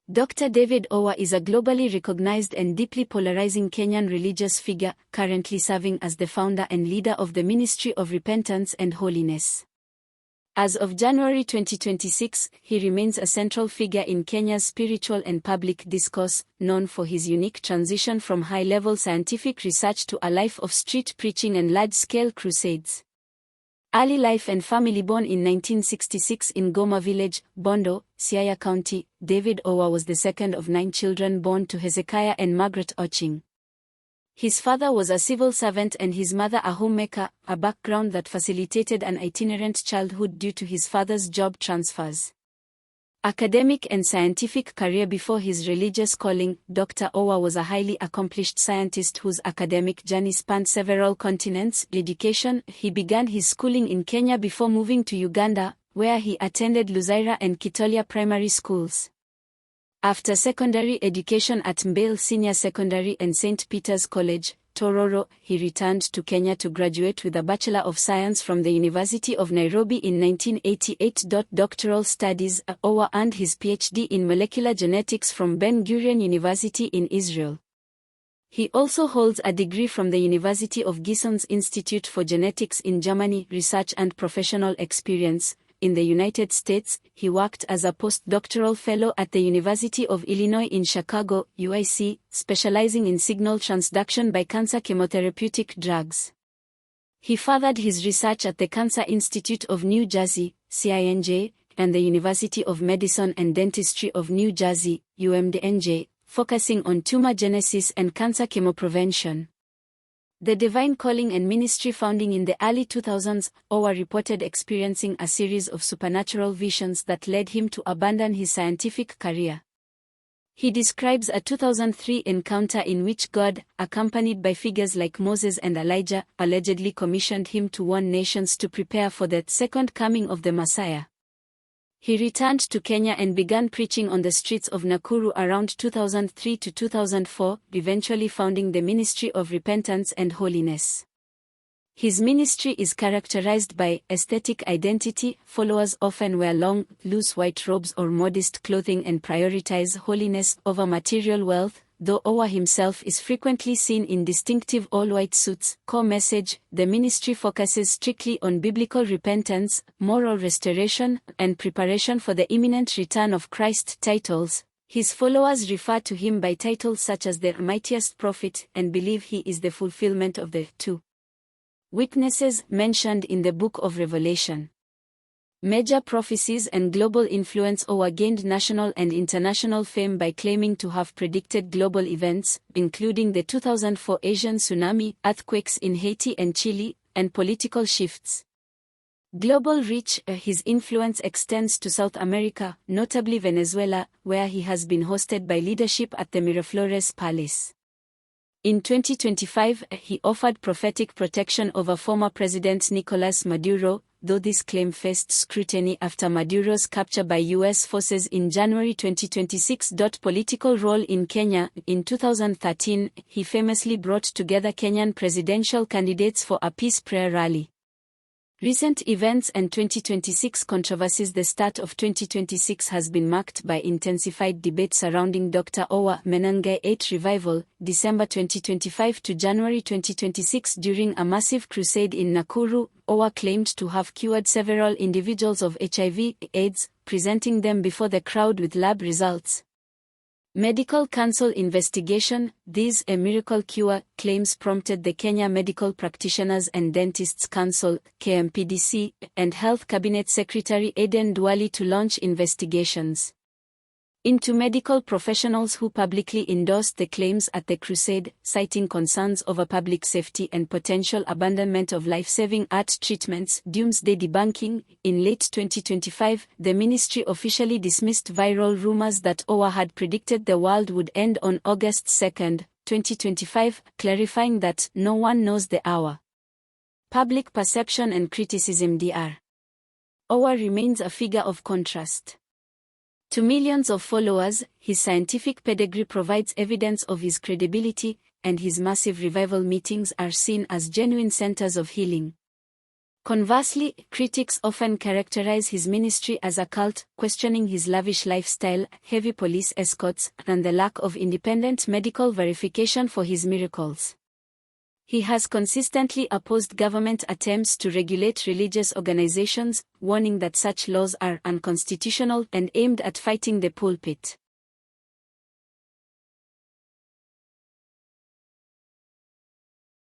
Dr. David Owuor is a globally recognized and deeply polarizing Kenyan religious figure, currently serving as the founder and leader of the Ministry of Repentance and Holiness. As of January 2026, he remains a central figure in Kenya's spiritual and public discourse, known for his unique transition from high-level scientific research to a life of street preaching and large-scale crusades. Early life and family. Born in 1966 in Goma Village, Bondo, Siaya County, David Owuor was the second of 9 children born to Hezekiah and Margaret Oching. His father was a civil servant and his mother a homemaker, a background that facilitated an itinerant childhood due to his father's job transfers. Academic and scientific career. Before his religious calling, Dr. Owuor was a highly accomplished scientist whose academic journey spanned several continents. Education. He began his schooling in Kenya before moving to Uganda, where he attended Luzaira and Kitolia primary schools. After secondary education at Mbale Senior Secondary and St. Peter's College, Tororo, he returned to Kenya to graduate with a Bachelor of Science from the University of Nairobi in 1988. Doctoral studies. Owuor earned his PhD in molecular genetics from Ben-Gurion University in Israel. He also holds a degree from the University of Gison's Institute for Genetics in Germany. Research and professional experience. In the United States, he worked as a postdoctoral fellow at the University of Illinois in Chicago, UIC, specializing in signal transduction by cancer chemotherapeutic drugs. He furthered his research at the Cancer Institute of New Jersey, CINJ, and the University of Medicine and Dentistry of New Jersey, UMDNJ, focusing on tumor genesis and cancer chemoprevention. The Divine Calling and Ministry. Founding in the early 2000s, Owuor reported experiencing a series of supernatural visions that led him to abandon his scientific career. He describes a 2003 encounter in which God, accompanied by figures like Moses and Elijah, allegedly commissioned him to warn nations to prepare for the second coming of the Messiah. He returned to Kenya and began preaching on the streets of Nakuru around 2003 to 2004, eventually founding the Ministry of Repentance and Holiness. His ministry is characterized by aesthetic identity. Followers often wear long, loose white robes or modest clothing and prioritize holiness over material wealth, though Owuor himself is frequently seen in distinctive all-white suits. Core message: the ministry focuses strictly on biblical repentance, moral restoration, and preparation for the imminent return of Christ. Titles: his followers refer to him by titles such as the Mightiest Prophet and believe he is the fulfillment of the 2 witnesses mentioned in the Book of Revelation. Major prophecies and global influence. Owuor gained national and international fame by claiming to have predicted global events, including the 2004 Asian tsunami, earthquakes in Haiti and Chile, and political shifts. Global reach. His influence extends to South America, notably Venezuela, where he has been hosted by leadership at the Miraflores Palace. In 2025, he offered prophetic protection over former President Nicolás Maduro, though this claim faced scrutiny after Maduro's capture by U.S. forces in January 2026. Political role in Kenya. In 2013, he famously brought together Kenyan presidential candidates for a peace prayer rally. Recent events and 2026 controversies. The start of 2026 has been marked by intensified debate surrounding Dr. Owuor. Menengai 8 revival, December 2025 to January 2026. During a massive crusade in Nakuru, Owuor claimed to have cured several individuals of HIV/AIDS, presenting them before the crowd with lab results. Medical Council investigation. These a miracle cure claims prompted the Kenya Medical Practitioners and Dentists Council, KMPDC, and Health Cabinet Secretary Aden Duale to launch investigations into medical professionals who publicly endorsed the claims at the crusade, citing concerns over public safety and potential abandonment of life-saving art treatments. Doomsday debunking. In late 2025, the ministry officially dismissed viral rumors that Owuor had predicted the world would end on August 2, 2025, clarifying that no one knows the hour. Public perception and criticism. Dr. Owuor remains a figure of contrast. To millions of followers, his scientific pedigree provides evidence of his credibility, and his massive revival meetings are seen as genuine centers of healing. Conversely, critics often characterize his ministry as a cult, questioning his lavish lifestyle, heavy police escorts, and the lack of independent medical verification for his miracles. He has consistently opposed government attempts to regulate religious organizations, warning that such laws are unconstitutional and aimed at fighting the pulpit.